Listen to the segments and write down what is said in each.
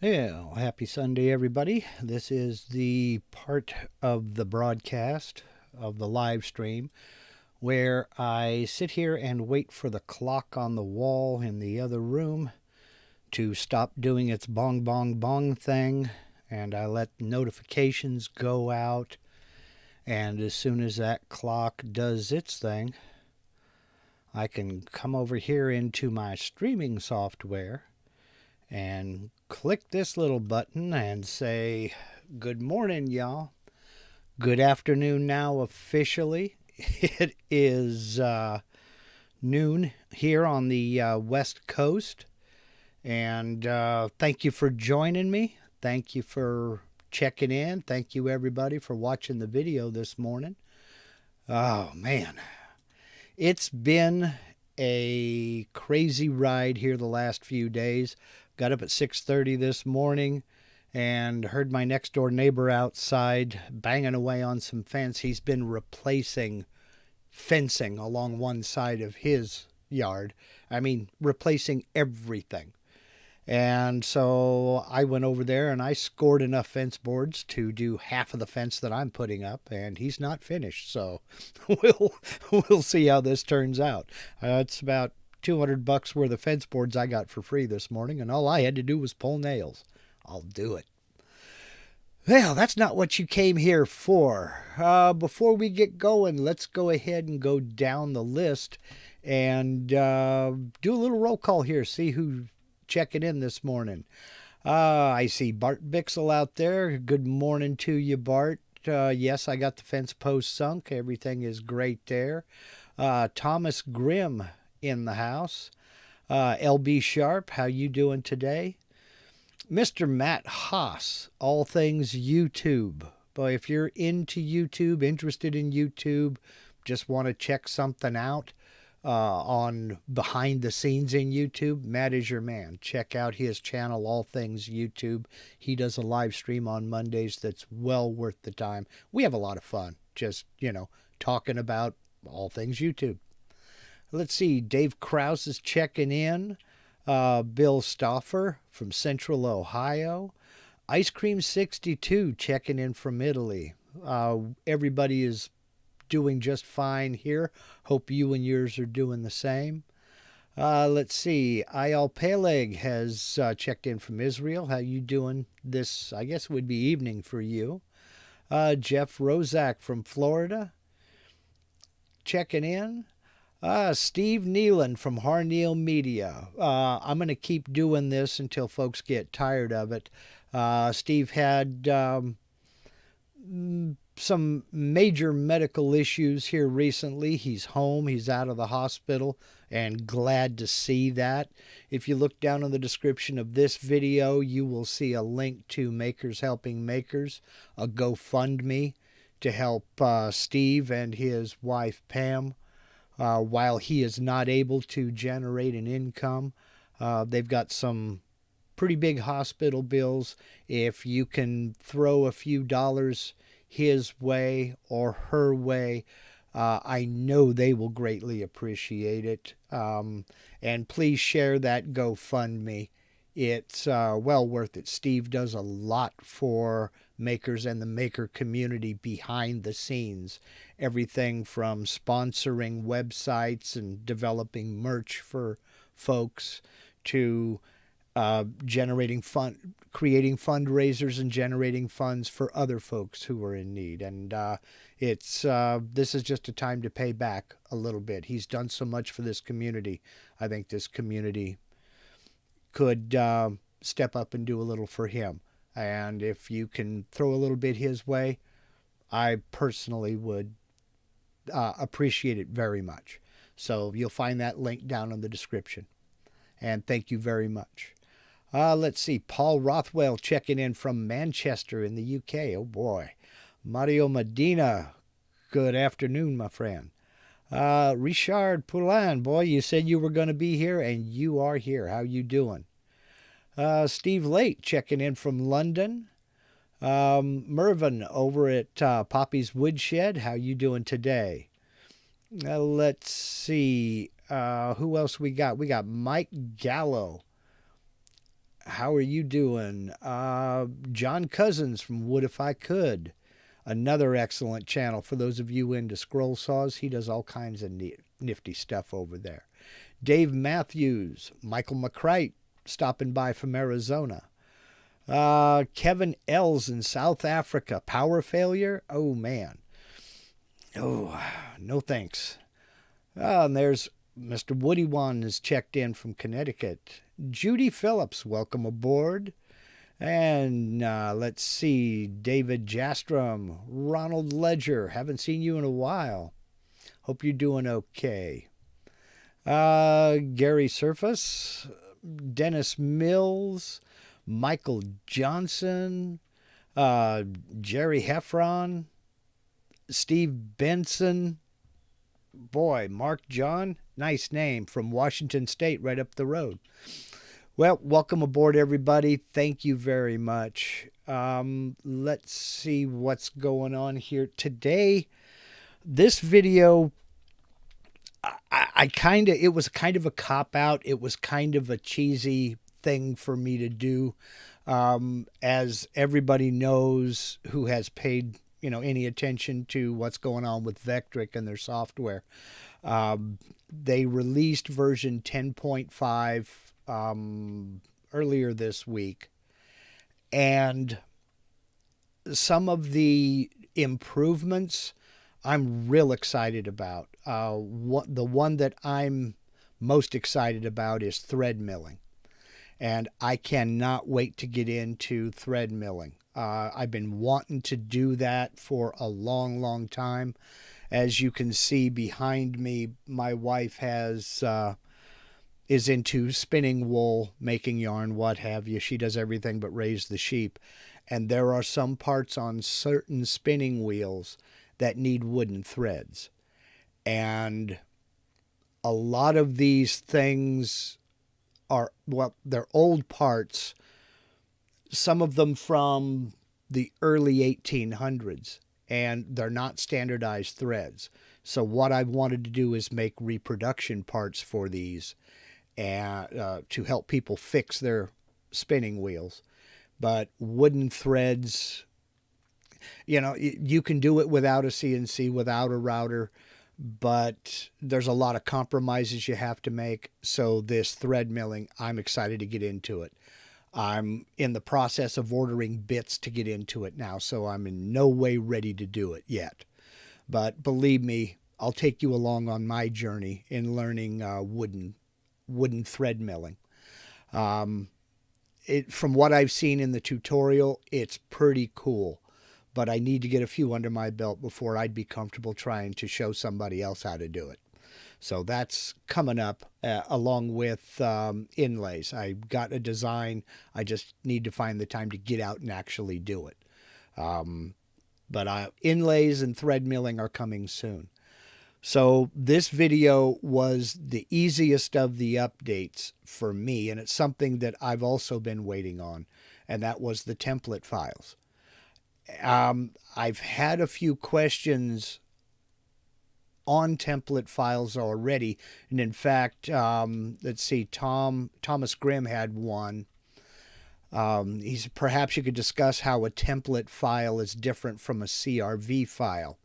Yeah, well, happy Sunday, everybody. This is the part of the broadcast of the live stream where I sit here and wait for the clock on the wall in the other room to stop doing its bong bong bong thing, and I let notifications go out. And as soon as that clock does its thing, I can come over here into my streaming software and click this little button and say, "Good morning, y'all. Good afternoon now, officially." It is noon here on the West Coast. And thank you for joining me. Thank you for checking in. Thank you, everybody, for watching the video this morning. Oh, man. It's been a crazy ride here the last few days. Got up at 6:30 this morning and heard my next door neighbor outside banging away on some fence. He's been replacing fencing along one side of his yard. I mean, replacing everything. And so I went over there and I scored enough fence boards to do half of the fence that I'm putting up, and he's not finished. So we'll we'll see how this turns out. It's about $200 worth of fence boards I got for free this morning, and all I had to do was pull nails. I'll do it. Well, that's not what you came here for. Before we get going, let's go ahead and go down the list and do a little roll call here. See who checking in this morning. I see Bart Bixel out there. Good morning to you, Bart. Yes, I got the fence post sunk. Everything is great there. Thomas Grimm in the house. LB Sharp, how you doing today? Mr. Matt Haas, all things YouTube. Boy, if you're into YouTube, interested in YouTube, just want to check something out on behind the scenes in YouTube, Matt is your man. Check out his channel, All Things YouTube. He does a live stream on Mondays that's well worth the time. We have a lot of fun just, talking about all things YouTube. Let's see, Dave Krause is checking in. Bill Stauffer from Central Ohio. Ice Cream 62 checking in from Italy. Everybody is doing just fine here. Hope you and yours are doing the same. Let's see. Ayal Peleg has checked in from Israel. How you doing this, I guess it would be evening for you. Jeff Rozak from Florida checking in. Steve Neyland from Harneal Media. I'm going to keep doing this until folks get tired of it. Steve had some major medical issues here recently. He's home, he's out of the hospital, and glad to see that. If you look down in the description of this video, you will see a link to Makers Helping Makers, a GoFundMe to help Steve and his wife Pam. While he is not able to generate an income, they've got some pretty big hospital bills. If you can throw a few dollars his way or her way, I know they will greatly appreciate it. And please share that GoFundMe. It's well worth it. Steve does a lot for makers and the maker community behind the scenes. Everything from sponsoring websites and developing merch for folks to creating fundraisers and generating funds for other folks who are in need. And this is just a time to pay back a little bit. He's done so much for this community. I think this community could step up and do a little for him. And if you can throw a little bit his way, I personally would appreciate it very much. So you'll find that link down in the description. And thank you very much. Let's see. Paul Rothwell checking in from Manchester in the UK. Oh, boy. Mario Medina. Good afternoon, my friend. Richard Poulin. Boy, you said you were going to be here, and you are here. How you doing? Steve Late checking in from London. Mervyn over at Poppy's Woodshed. How you doing today? Let's see. Who else we got? We got Mike Gallo. how are you doing? John Cousins from Wood If I Could. Another excellent channel for those of you into scroll saws. He does all kinds of nifty stuff over there. Dave Matthews, Michael McCrite stopping by from Arizona. Kevin Els in South Africa. Power failure? Oh, man. Oh, no thanks. And there's Mr. Woody One has checked in from Connecticut. Judy Phillips, welcome aboard. And let's see, David Jastrom, Ronald Ledger, haven't seen you in a while. Hope you're doing okay. Gary Surface, Dennis Mills, Michael Johnson, Jerry Heffron, Steve Benson, boy, Mark John, nice name, from Washington State, right up the road. Well, welcome aboard, everybody. Thank you very much. Let's see what's going on here today. This video, it was kind of a cop-out. It was kind of a cheesy thing for me to do. As everybody knows who has paid, any attention to what's going on with Vectric and their software. They released version 10.5 earlier this week, and some of the improvements I'm real excited about. The one that I'm most excited about is thread milling, and I cannot wait to get into thread milling. I've been wanting to do that for a long time. As you can see behind me, my wife is into spinning wool, making yarn, what have you. She does everything but raise the sheep. And there are some parts on certain spinning wheels that need wooden threads. And a lot of these things they're old parts, some of them from the early 1800s, and they're not standardized threads. So what I wanted to do is make reproduction parts for these, and to help people fix their spinning wheels. But wooden threads, you can do it without a CNC, without a router, but there's a lot of compromises you have to make. So this thread milling, I'm excited to get into it. I'm in the process of ordering bits to get into it now, so I'm in no way ready to do it yet. But believe me, I'll take you along on my journey in learning wooden thread milling. From what I've seen in the tutorial, it's pretty cool, but I need to get a few under my belt before I'd be comfortable trying to show somebody else how to do it. So that's coming up along with inlays. I got a design. I just need to find the time to get out and actually do it. But inlays and thread milling are coming soon. So this video was the easiest of the updates for me, and it's something that I've also been waiting on, and that was the template files. I've had a few questions on template files already, and in fact, let's see, Thomas Grimm had one. Perhaps you could discuss how a template file is different from a CRV file.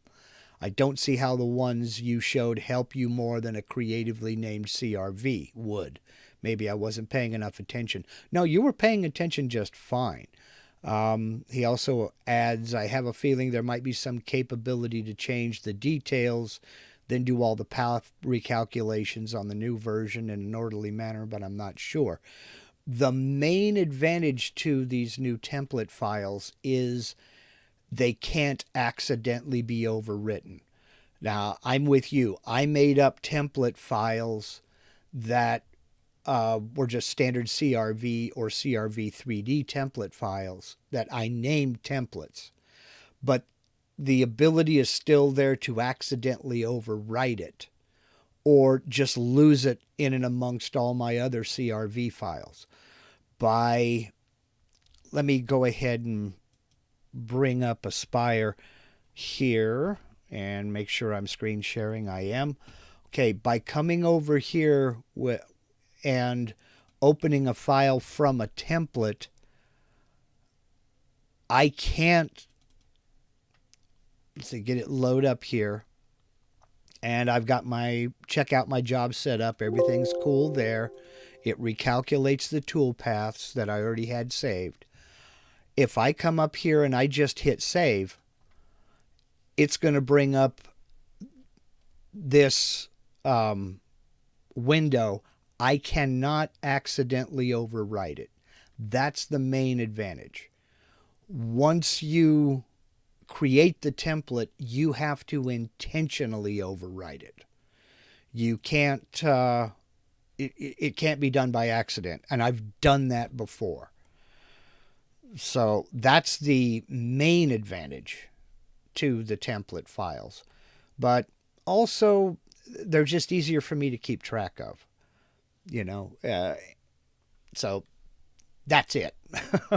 I don't see how the ones you showed help you more than a creatively named CRV would. Maybe I wasn't paying enough attention. No, you were paying attention just fine. He also adds, I have a feeling there might be some capability to change the details, then do all the path recalculations on the new version in an orderly manner, but I'm not sure. The main advantage to these new template files is they can't accidentally be overwritten. Now, I'm with you. I made up template files that were just standard CRV or CRV 3D template files that I named templates. But the ability is still there to accidentally overwrite it or just lose it in and amongst all my other CRV files. Let me go ahead and bring up Aspire here and make sure I'm screen sharing. I am. Okay, by coming over here and opening a file from a template, I can't, let's see, get it load up here. And I've got my checkout my job set up. Everything's cool there. It recalculates the tool paths that I already had saved. If I come up here and I just hit save, it's going to bring up this window. I cannot accidentally overwrite it. That's the main advantage. Once you create the template, you have to intentionally overwrite it. You can't, it can't be done by accident. And I've done that before. So that's the main advantage to the template files. But also, they're just easier for me to keep track of, so that's it.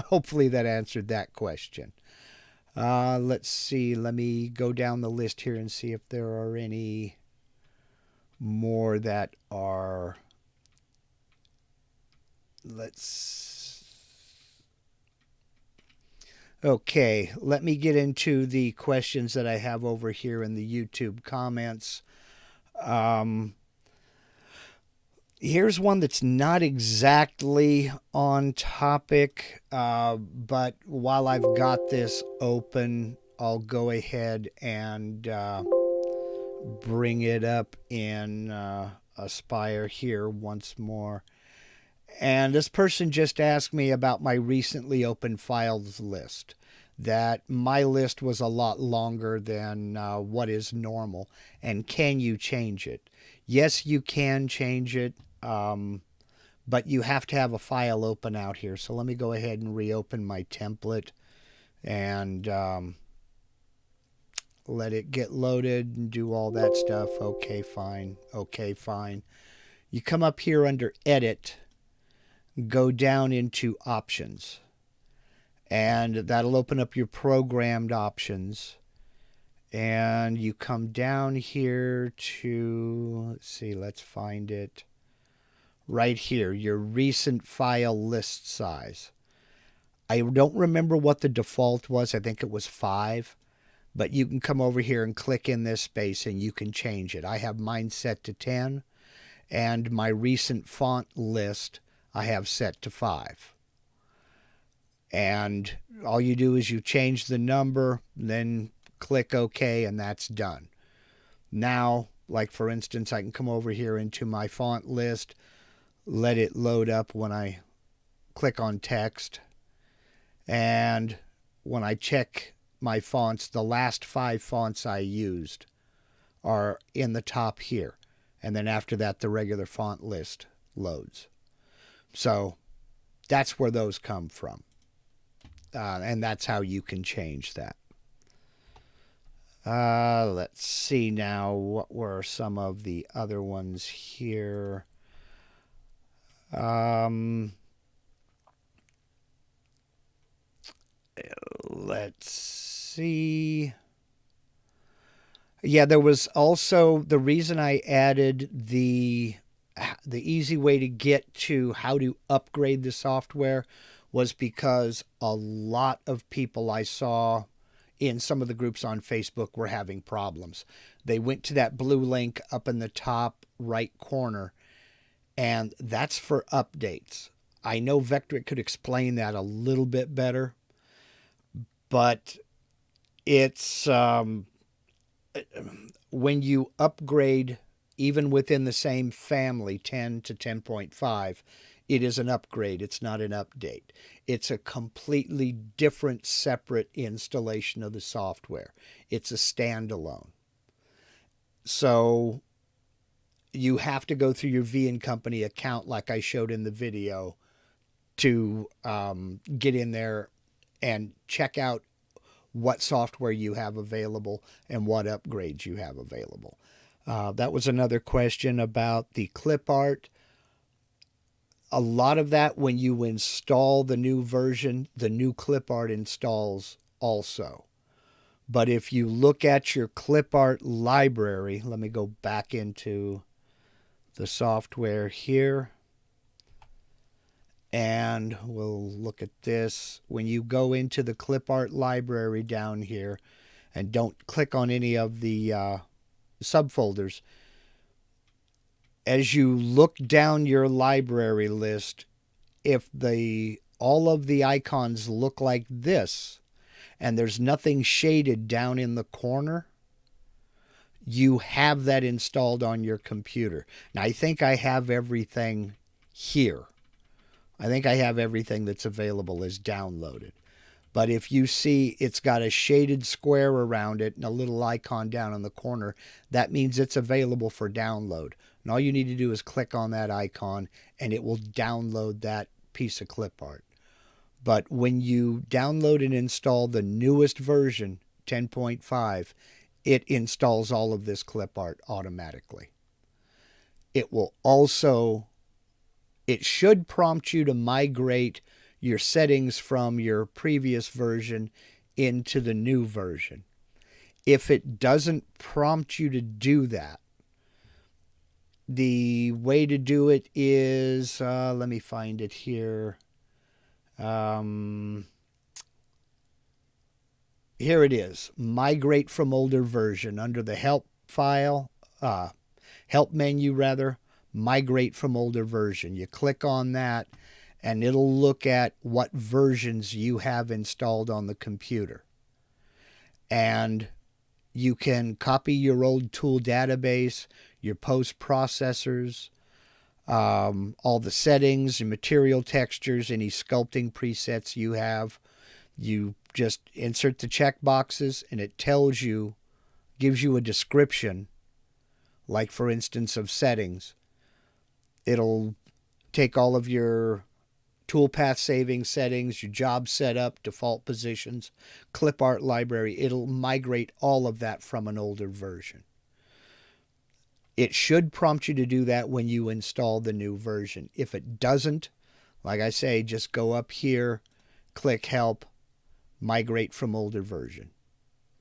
Hopefully that answered that question. Let's see. Let me go down the list here and see if there are any more that are... Okay, let me get into the questions that I have over here in the YouTube comments. Here's one that's not exactly on topic, but while I've got this open, I'll go ahead and bring it up in Aspire here once more. And this person just asked me about my recently opened files list, that my list was a lot longer than what is normal, and can you change it? Yes, you can change it. But you have to have a file open out here. So let me go ahead and reopen my template and let it get loaded and do all that stuff. Okay, fine. Okay, fine. You come up here under Edit, go down into Options, and that'll open up your programmed options. And you come down here to, let's see, let's find it. Right here, your recent file list size. I don't remember what the default was. I think it was 5. But you can come over here and click in this space and you can change it. I have mine set to 10. And my recent font list I have set to 5. And all you do is you change the number, then click OK, and that's done. Now, like for instance, I can come over here into my font list, let it load up when I click on text. And when I check my fonts, the last 5 fonts I used are in the top here. And then after that, the regular font list loads. So that's where those come from. And that's how you can change that. Let's see now. What were some of the other ones here? Let's see. Yeah, there was also the reason I added the easy way to get to how to upgrade the software was because a lot of people I saw in some of the groups on Facebook were having problems. They went to that blue link up in the top right corner, and that's for updates. I know Vectric could explain that a little bit better, but it's when you upgrade, even within the same family, 10 to 10.5, it is an upgrade. It's not an update. It's a completely different, separate installation of the software. It's a standalone. So you have to go through your V&Co account like I showed in the video to get in there and check out what software you have available and what upgrades you have available. That was another question about the clipart. A lot of that, when you install the new version, the new clipart installs also. But if you look at your clipart library, let me go back into the software here. And we'll look at this. When you go into the clipart library down here, and don't click on any of the subfolders, as you look down your library list, if all of the icons look like this and there's nothing shaded down in the corner, you have that installed on your computer. Now, I think I have everything here. I think I have everything that's available is downloaded. But if you see it's got a shaded square around it and a little icon down in the corner, that means it's available for download. And all you need to do is click on that icon and it will download that piece of clip art. But when you download and install the newest version, 10.5, it installs all of this clip art automatically. It should prompt you to migrate your settings from your previous version into the new version. If it doesn't prompt you to do that, the way to do it is, let me find it here. Here it is. Migrate from older version. Under the help menu rather, migrate from older version. You click on that and it'll look at what versions you have installed on the computer. And you can copy your old tool database, your post processors, all the settings and material textures, any sculpting presets you have. You just insert the check boxes and it gives you a description, like for instance of settings. It'll take all of your toolpath saving settings, your job setup, default positions, clip art library. It'll migrate all of that from an older version. It should prompt you to do that when you install the new version. If it doesn't, like I say, just go up here, click help, migrate from older version.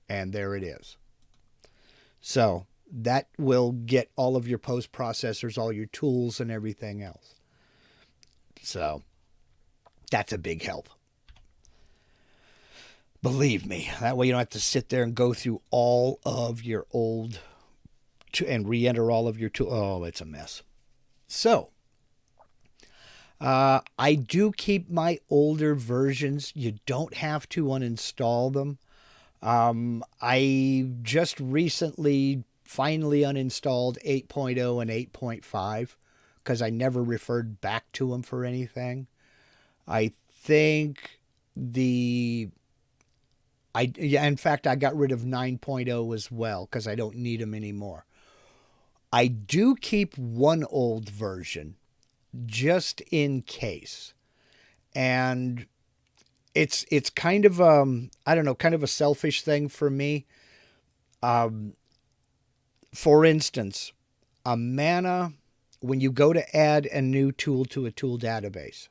And there it is. So that will get all of your post processors, all your tools and everything else. So that's a big help. Believe me, that way you don't have to sit there and go through all of your old and re-enter all of your tools. Oh, it's a mess. So I do keep my older versions. You don't have to uninstall them. I just recently finally uninstalled 8.0 and 8.5 because I never referred back to them for anything. I think in fact, I got rid of 9.0 as well because I don't need them anymore. I do keep one old version just in case. And it's kind of kind of a selfish thing for me. For instance, Amana, when you go to add a new tool to a tool database,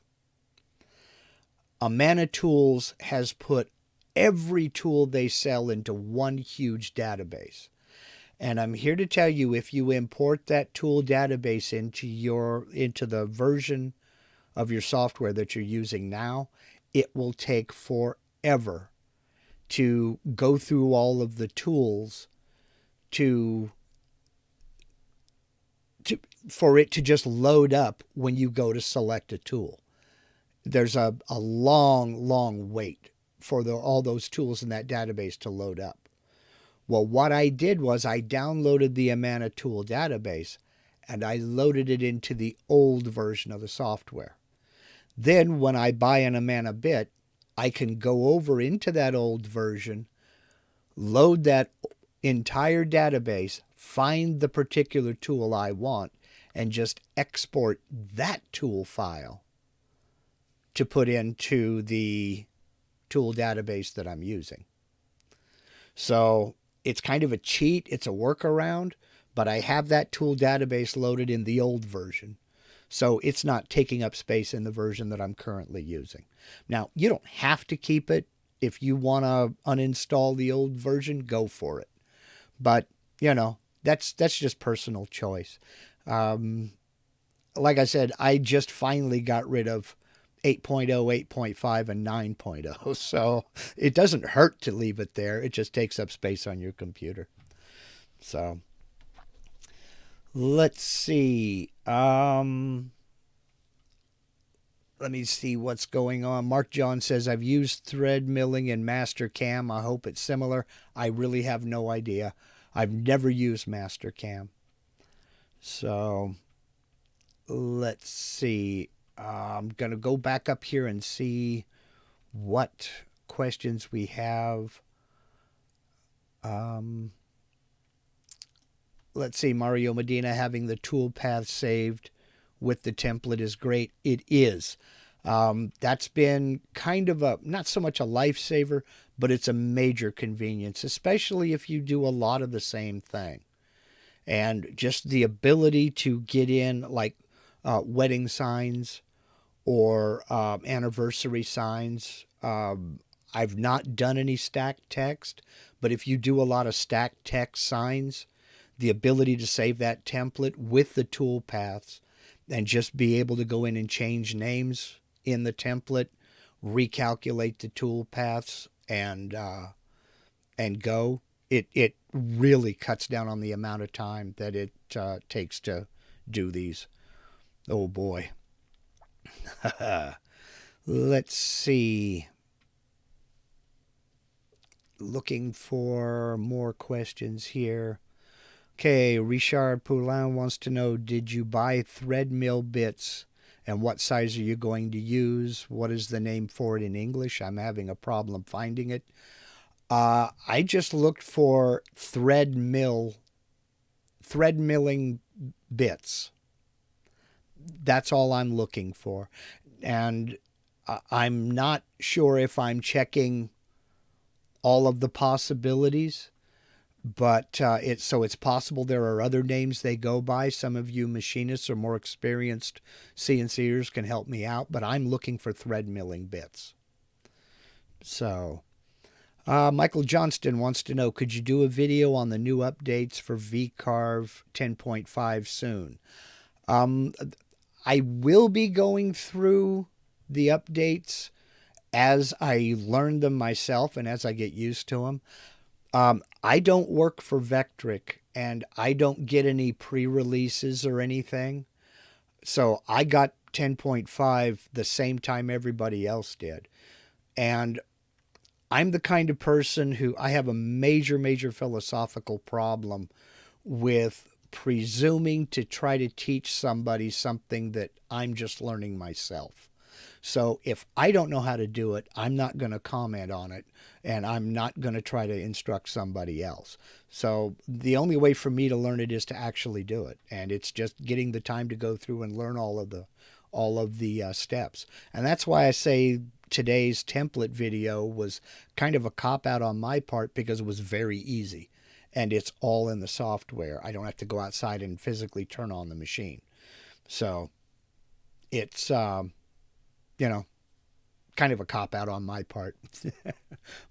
Amana Tools has put every tool they sell into one huge database. And I'm here to tell you, if you import that tool database into the version of your software that you're using now, it will take forever to go through all of the tools for it to just load up when you go to select a tool. There's a long, long wait for all those tools in that database to load up. Well, what I did was I downloaded the Amana tool database and I loaded it into the old version of the software. Then when I buy an Amana bit, I can go over into that old version, load that entire database, find the particular tool I want, and just export that tool file to put into the tool database that I'm using. So it's kind of a cheat. It's a workaround, but I have that tool database loaded in the old version. So it's not taking up space in the version that I'm currently using. Now, you don't have to keep it. If you want to uninstall the old version, go for it. But, that's just personal choice. Like I said, I just finally got rid of 8.0, 8.5, and 9.0. So it doesn't hurt to leave it there. It just takes up space on your computer. So let's see. Let me see what's going on. Mark John says, I've used thread milling in Mastercam. I hope it's similar. I really have no idea. I've never used Mastercam. So let's see. I'm going to go back up here and see what questions we have. Let's see. Mario Medina, having the toolpath saved with the template is great. It is. That's been kind of not so much a lifesaver, but it's a major convenience, especially if you do a lot of the same thing. And just the ability to get in like wedding signs or anniversary signs. I've not done any stacked text, but if you do a lot of stacked text signs, the ability to save that template with the toolpaths and just be able to go in and change names in the template, recalculate the toolpaths, and go. It really cuts down on the amount of time that it takes to do these. Oh boy. Let's see. Looking for more questions here. Okay, Richard Poulin wants to know, did you buy thread mill bits and what size are you going to use? What is the name for it in English? I'm having a problem finding it. I just looked for thread milling bits. That's all I'm looking for. And I'm not sure if I'm checking all of the possibilities. But it's possible there are other names they go by. Some of you machinists or more experienced CNCers can help me out, but I'm looking for thread milling bits. So, Michael Johnston wants to know, could you do a video on the new updates for VCarve 10.5 soon? I will be going through the updates as I learn them myself and as I get used to them. I don't work for Vectric, and I don't get any pre-releases or anything. So I got 10.5 the same time everybody else did. And I'm the kind of person who, I have a major, major philosophical problem with presuming to try to teach somebody something that I'm just learning myself. So if I don't know how to do it, I'm not going to comment on it, and I'm not going to try to instruct somebody else. So the only way for me to learn it is to actually do it, and it's just getting the time to go through and learn all of the steps. And that's why I say today's template video was kind of a cop-out on my part, because it was very easy, and it's all in the software. I don't have to go outside and physically turn on the machine. So it's kind of a cop-out on my part.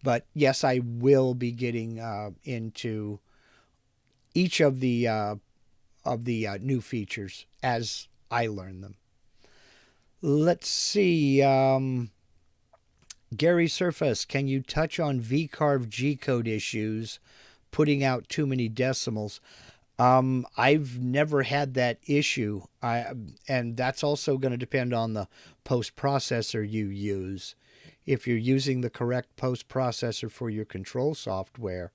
But yes, I will be getting into each of the new features as I learn them. Let's see. Gary Surface, can you touch on VCarve G-code issues, putting out too many decimals? I've never had that issue, and that's also going to depend on the post-processor you use. If you're using the correct post-processor for your control software,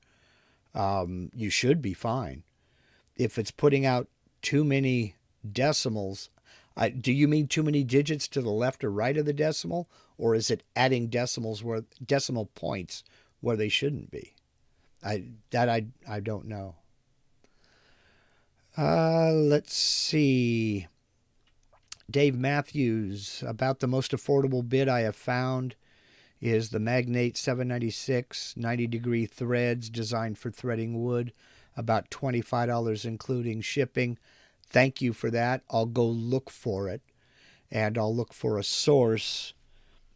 you should be fine. If it's putting out too many decimals, do you mean too many digits to the left or right of the decimal, or is it adding decimal points where they shouldn't be? I don't know. Let's see. Dave Matthews, about the most affordable bit I have found is the Magnate 796 90-degree threads designed for threading wood, about $25 including shipping. Thank you for that. I'll go look for it, and I'll look for a source,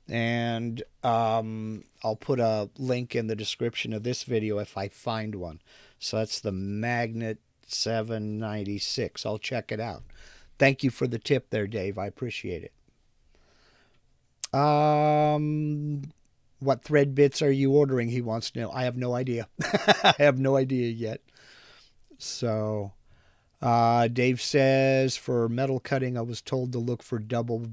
and I'll put a link in the description of this video if I find one. So that's the Magnet 796. I'll check it out. Thank you for the tip there, Dave. I appreciate it. What thread bits are you ordering? He wants to know. I have no idea. I have no idea yet. So, Dave says for metal cutting, I was told to look for double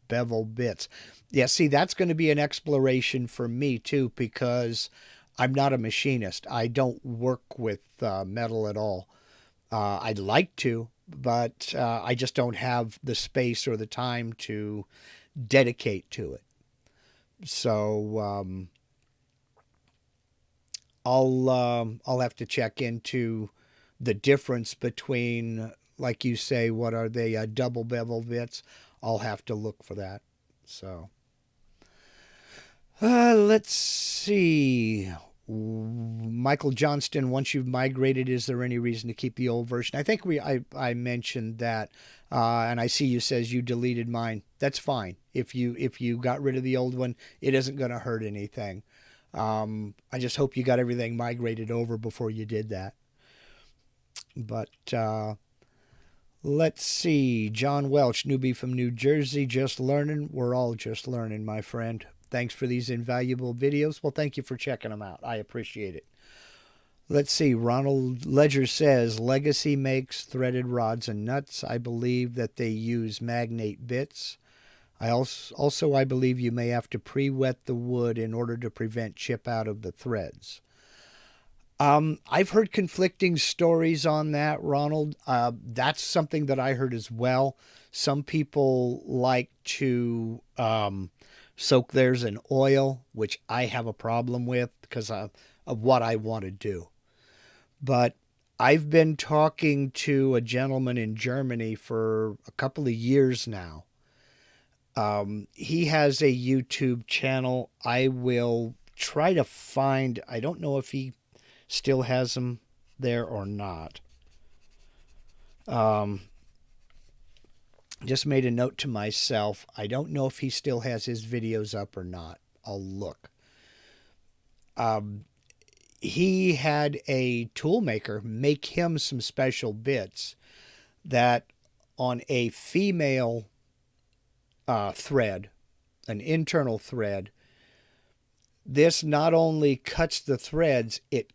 bevel bits. Yeah, see, that's going to be an exploration for me too, because I'm not a machinist. I don't work with metal at all. I'd like to, but I just don't have the space or the time to dedicate to it. So I'll have to check into the difference between, like you say, what are they, double bevel bits? I'll have to look for that. So let's see. Michael Johnston, once you've migrated, is there any reason to keep the old version? I think I mentioned that, and I see you says you deleted mine. That's fine. If you got rid of the old one, it isn't going to hurt anything. I just hope you got everything migrated over before you did that. But let's see. John Welch, newbie from New Jersey, just learning. We're all just learning, my friend. Thanks for these invaluable videos. Well, thank you for checking them out. I appreciate it. Let's see. Ronald Ledger says, Legacy makes threaded rods and nuts. I believe that they use magnate bits. I believe you may have to pre-wet the wood in order to prevent chip out of the threads. I've heard conflicting stories on that, Ronald. That's something that I heard as well. Some people like to soak theirs in oil, which I have a problem with because of what I want to do. But I've been talking to a gentleman in Germany for a couple of years now. He has a YouTube channel. I will try to find, I don't know if he still has them there or not. Just made a note to myself. I don't know if he still has his videos up or not. I'll look. He had a tool maker make him some special bits that on a female thread, an internal thread, this not only cuts the threads, it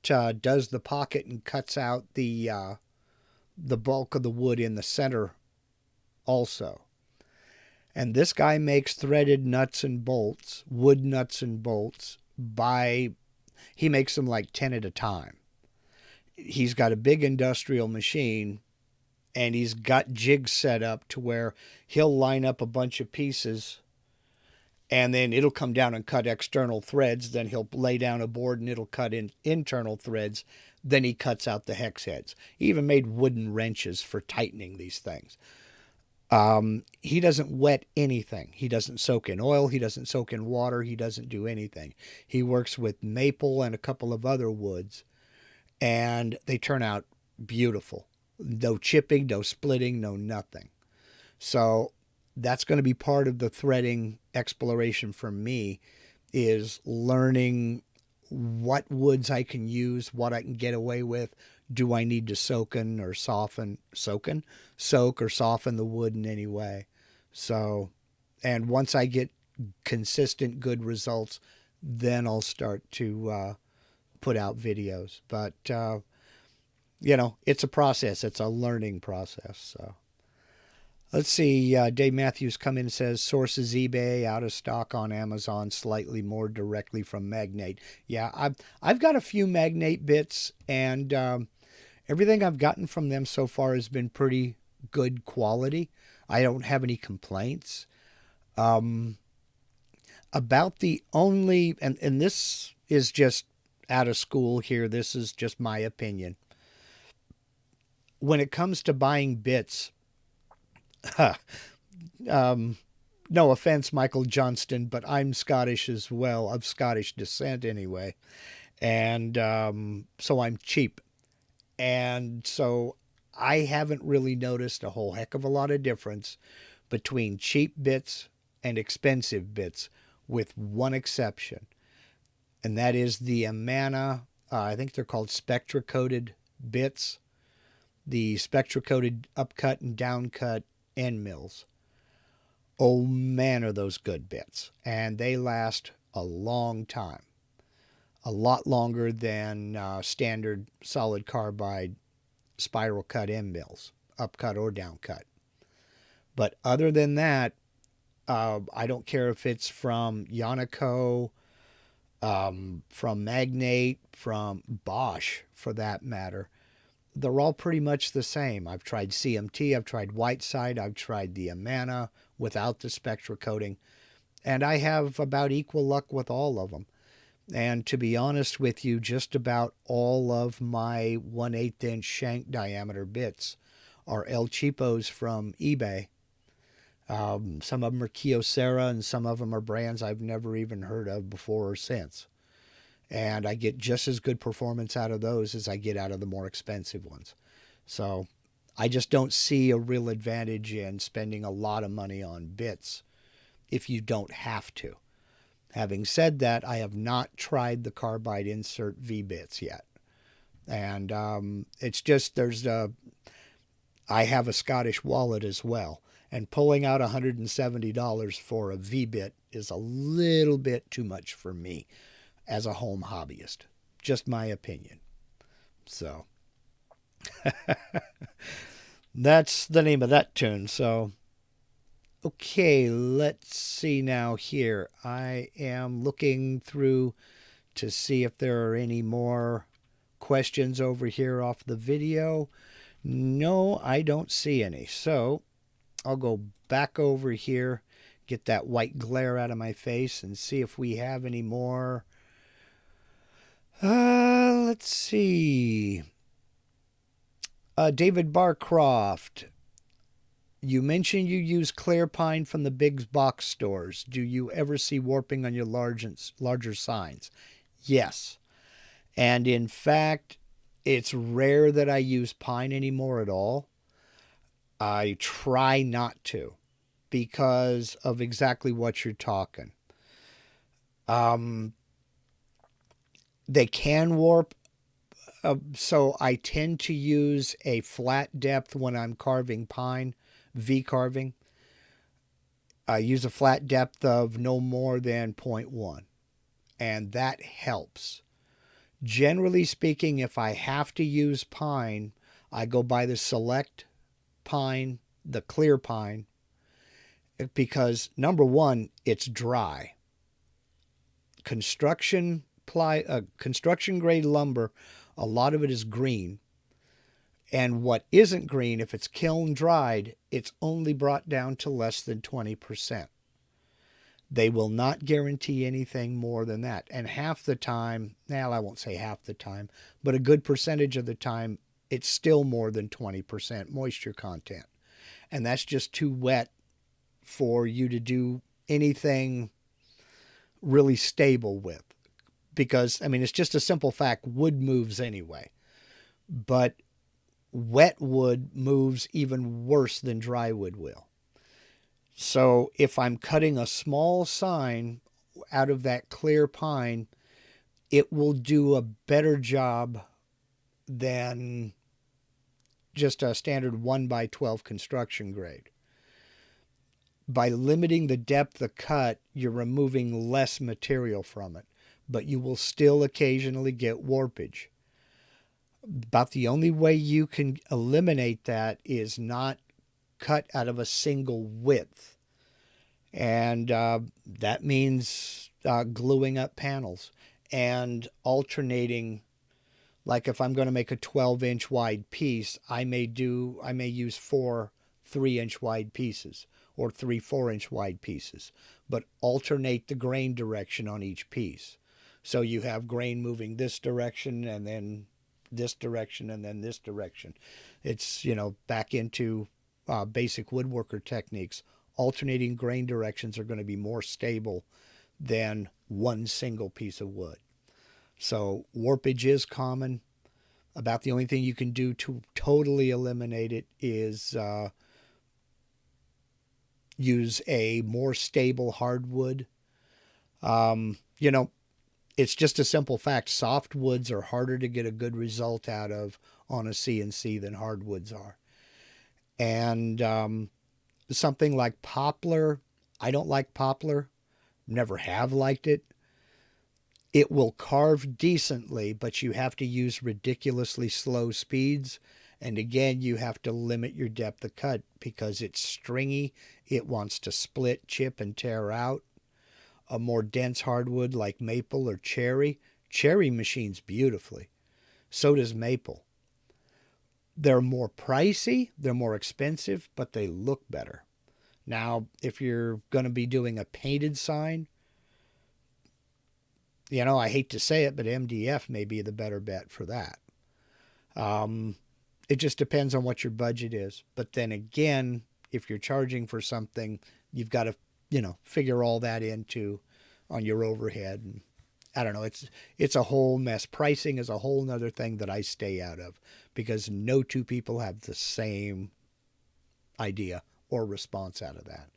does the pocket and cuts out the bulk of the wood in the center also. And this guy makes threaded nuts and bolts, wood nuts and bolts, he makes them like 10 at a time. He's got a big industrial machine, and he's got jigs set up to where he'll line up a bunch of pieces, and then it'll come down and cut external threads. Then he'll lay down a board and it'll cut in internal threads. Then he cuts out the hex heads. He even made wooden wrenches for tightening these things. He doesn't wet anything. He doesn't soak in oil. He doesn't soak in water. He doesn't do anything. He works with maple and a couple of other woods, and they turn out beautiful. No chipping, no splitting, no nothing. So that's going to be part of the threading exploration for me, is learning what woods I can use, what I can get away with. Do I need to soak or soften the wood in any way? So, and once I get consistent good results, then I'll start to put out videos. But, it's a process. It's a learning process. So let's see. Dave Matthews come in and says, sources eBay, out of stock on Amazon, slightly more directly from Magnate. Yeah, I've got a few Magnate bits, and everything I've gotten from them so far has been pretty good quality. I don't have any complaints. About the only, and this is just out of school here, this is just my opinion. When it comes to buying bits, no offense, Michael Johnston, but I'm Scottish as well, of Scottish descent anyway. And so I'm cheap. And so I haven't really noticed a whole heck of a lot of difference between cheap bits and expensive bits, with one exception. And that is the Amana, I think they're called Spectra-coated bits. The Spectra-coated upcut and downcut end mills oh man, are those good bits. And they last a long time. A lot longer than standard solid carbide spiral cut end mills, up cut or down cut. But other than that, I don't care if it's from V&Co, from Magnate, from Bosch for that matter. They're all pretty much the same. I've tried CMT, I've tried Whiteside, I've tried the Amana without the Spectra coating, and I have about equal luck with all of them. And to be honest with you, just about all of my 1/8 inch shank diameter bits are El Cheapos from eBay. Some of them are Kyocera, and some of them are brands I've never even heard of before or since. And I get just as good performance out of those as I get out of the more expensive ones. So I just don't see a real advantage in spending a lot of money on bits if you don't have to. Having said that, I have not tried the carbide insert V-bits yet. And it's just, I have a Scottish wallet as well. And pulling out $170 for a V-bit is a little bit too much for me as a home hobbyist. Just my opinion. So that's the name of that tune. So, okay, let's see now here. I am looking through to see if there are any more questions over here off the video. No, I don't see any. So I'll go back over here, get that white glare out of my face, and see if we have any more. Let's see. David Barcroft, you mentioned you use clear pine from the big box stores. Do you ever see warping on your larger signs? Yes. And in fact, it's rare that I use pine anymore at all. I try not to because of exactly what you're talking. They can warp, so I tend to use a flat depth when I'm carving pine, V carving. I use a flat depth of no more than 0.1, and that helps. Generally speaking, if I have to use pine, I go by the select pine, the clear pine, because number one, it's dry. Construction grade lumber, a lot of it is green. And what isn't green, if it's kiln dried, it's only brought down to less than 20%. They will not guarantee anything more than that. And half the time, now I won't say half the time, but a good percentage of the time, it's still more than 20% moisture content. And that's just too wet for you to do anything really stable with. Because, I mean, it's just a simple fact, wood moves anyway. But wet wood moves even worse than dry wood will. So if I'm cutting a small sign out of that clear pine, it will do a better job than just a standard 1x12 construction grade. By limiting the depth of cut, you're removing less material from it, but you will still occasionally get warpage. About the only way you can eliminate that is not cut out of a single width. And that means gluing up panels and alternating. Like if I'm going to make a 12-inch wide piece, I may use 4 3-inch wide pieces or 3 4-inch wide pieces, but alternate the grain direction on each piece. So you have grain moving this direction and then this direction and then this direction. It's, back into basic woodworker techniques. Alternating grain directions are going to be more stable than one single piece of wood. So warpage is common. About the only thing you can do to totally eliminate it is use a more stable hardwood. It's just a simple fact. Soft woods are harder to get a good result out of on a CNC than hardwoods are. And something like poplar, I don't like poplar, never have liked it. It will carve decently, but you have to use ridiculously slow speeds. And again, you have to limit your depth of cut because it's stringy. It wants to split, chip, and tear out. A more dense hardwood like maple or cherry. Cherry machines beautifully. So does maple. They're more pricey, they're more expensive, but they look better. Now, if you're going to be doing a painted sign, I hate to say it, but MDF may be the better bet for that. It just depends on what your budget is. But then again, if you're charging for something, you've got to, figure all that into on your overhead. And I don't know. It's a whole mess. Pricing is a whole nother thing that I stay out of because no two people have the same idea or response out of that.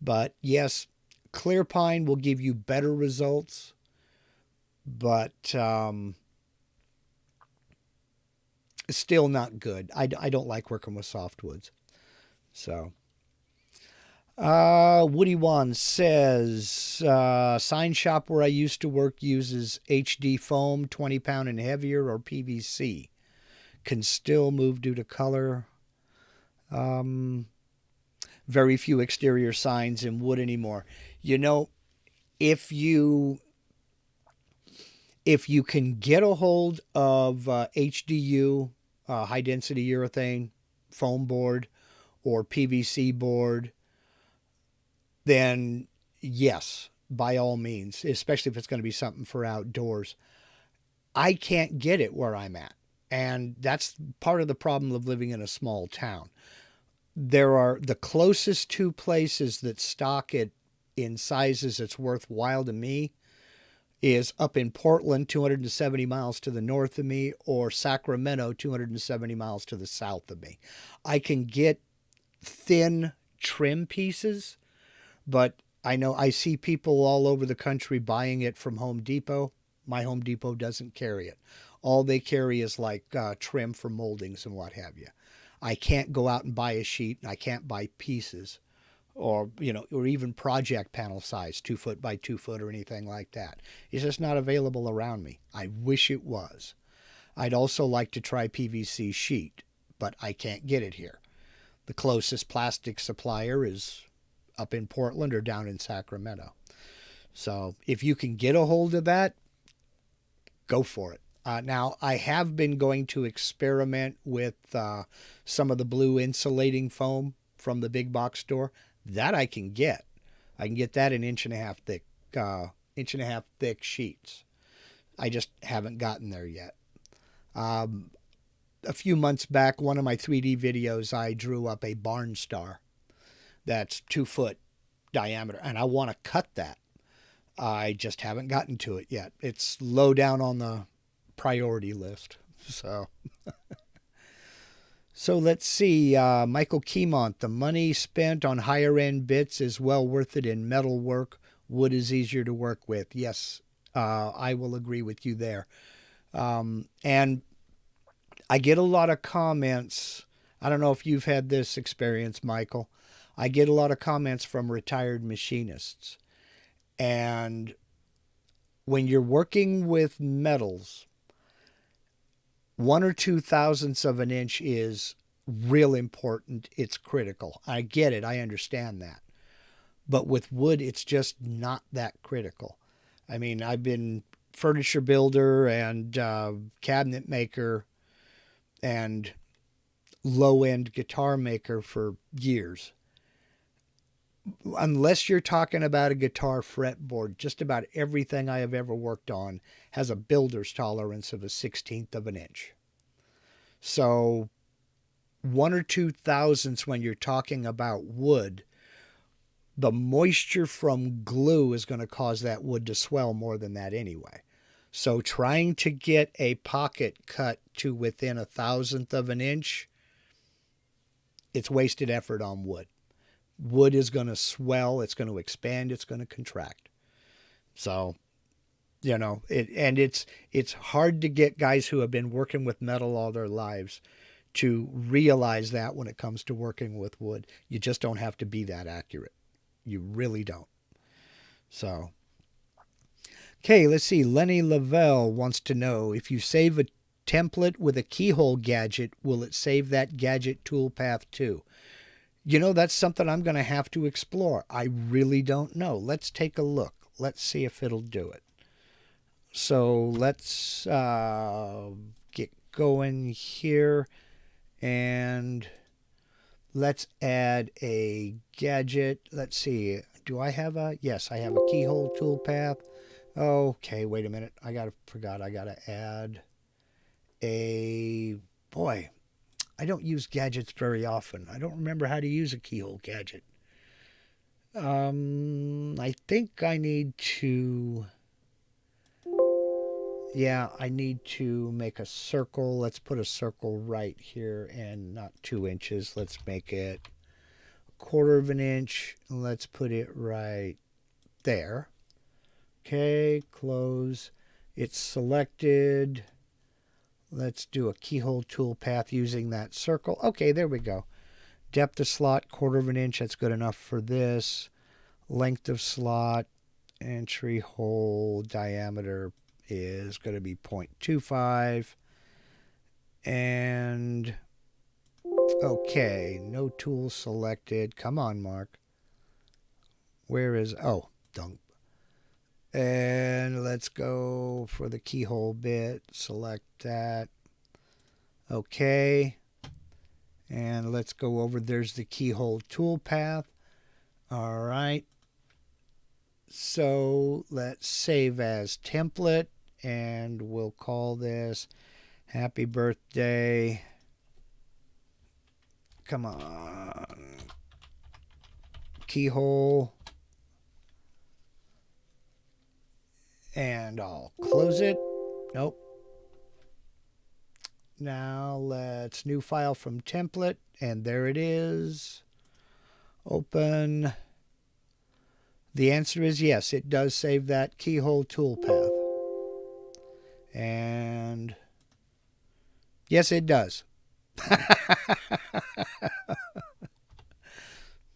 But yes, clear pine will give you better results, but still not good. I don't like working with softwoods. So, Woody Wan says, sign shop where I used to work uses HD foam, 20 pound and heavier, or PVC. Can still move due to color. Very few exterior signs in wood anymore. If you can get a hold of HDU, high density urethane foam board, or PVC board, then yes, by all means, especially if it's going to be something for outdoors. I can't get it where I'm at. And that's part of the problem of living in a small town. There are the closest two places that stock it in sizes that's worthwhile to me is up in Portland, 270 miles to the north of me, or Sacramento, 270 miles to the south of me. I can get thin trim pieces, but I see people all over the country buying it from Home Depot. My Home Depot doesn't carry it. All they carry is like trim for moldings and what have you. I can't go out and buy a sheet, and I can't buy pieces or even project panel size, 2 foot by 2 foot or anything like that. It's just not available around me. I wish it was. I'd also like to try PVC sheet, but I can't get it here. The closest plastic supplier is up in Portland or down in Sacramento. So if you can get a hold of that, go for it. Now, I have been going to experiment with some of the blue insulating foam from the big box store. That I can get. I can get that in inch and a half thick sheets. I just haven't gotten there yet. A few months back, one of my 3D videos, I drew up a barn star that's 2 foot diameter, and I want to cut that. I just haven't gotten to it yet. It's low down on the priority list. So let's see. Michael Keymont, the money spent on higher end bits is well worth it in metal work. Wood is easier to work with. Yes, I will agree with you there. And I get a lot of comments. I don't know if you've had this experience, Michael. I get a lot of comments from retired machinists. And when you're working with metals, 1 or 2 thousandths of an inch is real important. It's critical. I get it. I understand that. But with wood, it's just not that critical. I mean, I've been furniture builder and cabinet maker and low-end guitar maker for years. Unless you're talking about a guitar fretboard, just about everything I have ever worked on has a builder's tolerance of a 1/16 of an inch. So 1 or 2 thousandths when you're talking about wood, the moisture from glue is going to cause that wood to swell more than that anyway. So trying to get a pocket cut to within 1,000th of an inch, it's wasted effort on wood. Wood is going to swell, it's going to expand, it's going to contract. So, it's hard to get guys who have been working with metal all their lives to realize that when it comes to working with wood. You just don't have to be that accurate. You really don't. So, okay, let's see. Lenny Lavelle wants to know, if you save a template with a keyhole gadget, will it save that gadget toolpath too? That's something I'm going to have to explore. I really don't know. Let's take a look. Let's see if it'll do it. So let's get going here, and let's add a gadget. Let's see. Do I have a... Yes, I have a keyhole toolpath. Okay, wait a minute. I forgot I got to add a... Boy, I don't use gadgets very often. I don't remember how to use a keyhole gadget. I think I need to... Yeah, I need to make a circle. Let's put a circle right here, and not 2 inches. Let's make it 1/4 of an inch. Let's put it right there. Okay, close. It's selected. Let's do a keyhole toolpath using that circle. Okay, there we go. Depth of slot, 1/4 of an inch. That's good enough for this. Length of slot, entry hole, diameter is going to be 0.25. And okay, no tool selected. Come on, Mark. Where is... Oh, dunk. And let's go for the keyhole bit. Select that. Okay. And let's go over. There's the keyhole toolpath. All right. So let's save as template, and we'll call this Happy Birthday. Come on. Keyhole. And I'll close it. Nope. Now let's new file from template, and there it is. Open. The answer is yes, it does save that keyhole toolpath. And yes, it does.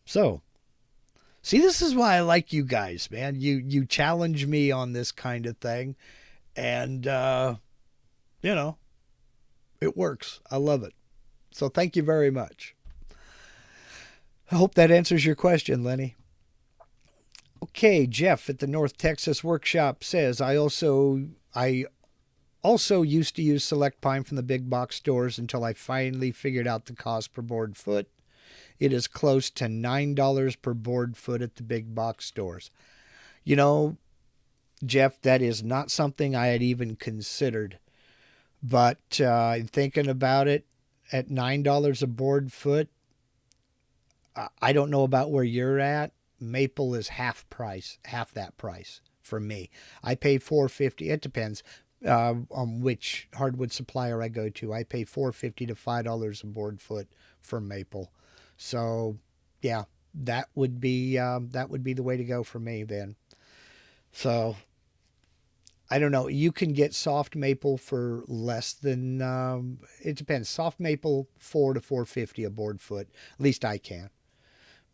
So, see, this is why I like you guys, man. You challenge me on this kind of thing, and it works. I love it. So thank you very much. I hope that answers your question, Lenny. Okay, Jeff at the North Texas Workshop says, I also used to use Select Pine from the big box stores until I finally figured out the cost per board foot. It is close to $9 per board foot at the big box stores. Jeff, that is not something I had even considered. But thinking about it, at $9 a board foot, I don't know about where you're at. Maple is half that price for me. I pay $4.50. It depends on which hardwood supplier I go to. I pay $4.50 to $5 a board foot for maple. So, yeah, that would be the way to go for me then. So, I don't know. You can get soft maple for less than. It depends. Soft maple $4 to $4.50 a board foot. At least I can.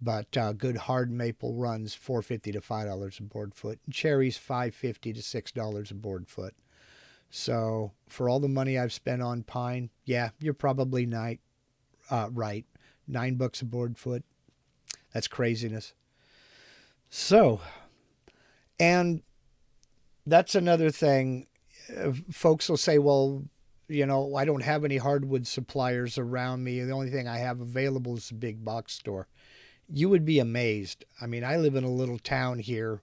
But good hard maple runs $4.50 to $5 a board foot. And cherries $5.50 to $6 a board foot. So for all the money I've spent on pine, yeah, you're probably right. $9 a board foot. That's craziness. So, and that's another thing. Folks will say, well, I don't have any hardwood suppliers around me. The only thing I have available is the big box store. You would be amazed. I mean, I live in a little town here.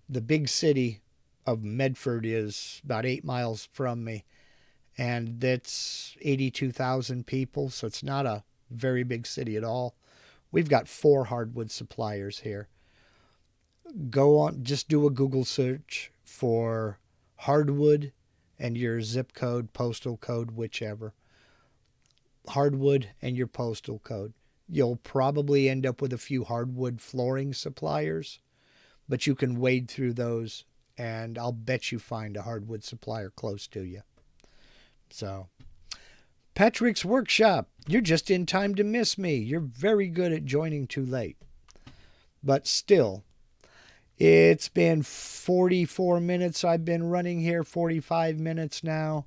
The big city of Medford is about 8 miles from me, and that's 82,000 people, so it's not a very big city at all. We've got 4 hardwood suppliers here. Go on, just do a Google search for hardwood and your zip code, postal code, whichever. Hardwood and your postal code. You'll probably end up with a few hardwood flooring suppliers, but you can wade through those, and I'll bet you find a hardwood supplier close to you. So, Patrick's Workshop. You're just in time to miss me. You're very good at joining too late. But still, it's been 44 minutes I've been running here, 45 minutes now.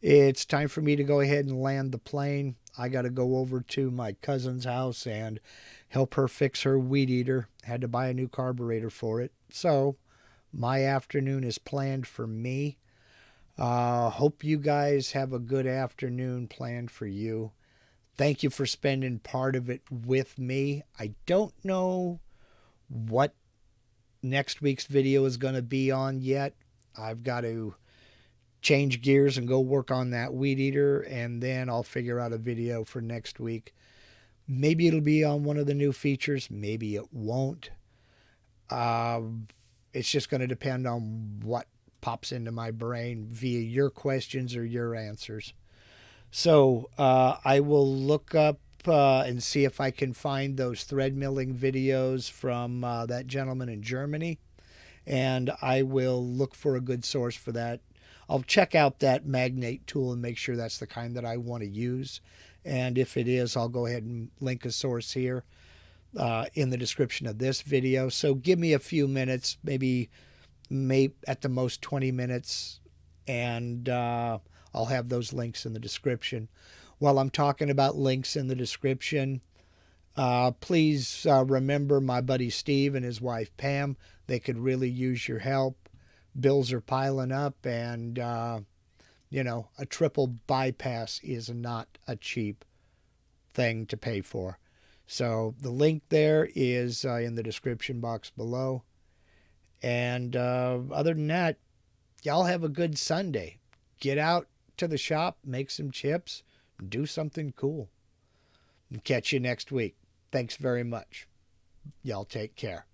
It's time for me to go ahead and land the plane. I got to go over to my cousin's house and help her fix her weed eater. Had to buy a new carburetor for it. So my afternoon is planned for me. Hope you guys have a good afternoon planned for you. Thank you for spending part of it with me. I don't know what next week's video is going to be on yet. I've got to change gears and go work on that weed eater, and then I'll figure out a video for next week. Maybe it'll be on one of the new features. Maybe it won't. It's just going to depend on what pops into my brain via your questions or your answers. So I will look up and see if I can find those thread milling videos from that gentleman in Germany. And I will look for a good source for that. I'll check out that magnate tool and make sure that's the kind that I want to use. And if it is, I'll go ahead and link a source here in the description of this video. So give me a few minutes, maybe at the most 20 minutes, and I'll have those links in the description. While I'm talking about links in the description, please remember my buddy Steve and his wife Pam. They could really use your help. Bills are piling up, and a triple bypass is not a cheap thing to pay for. So the link there is in the description box below. And other than that, y'all have a good Sunday. Get out to the shop, make some chips, do something cool. And catch you next week. Thanks very much. Y'all take care.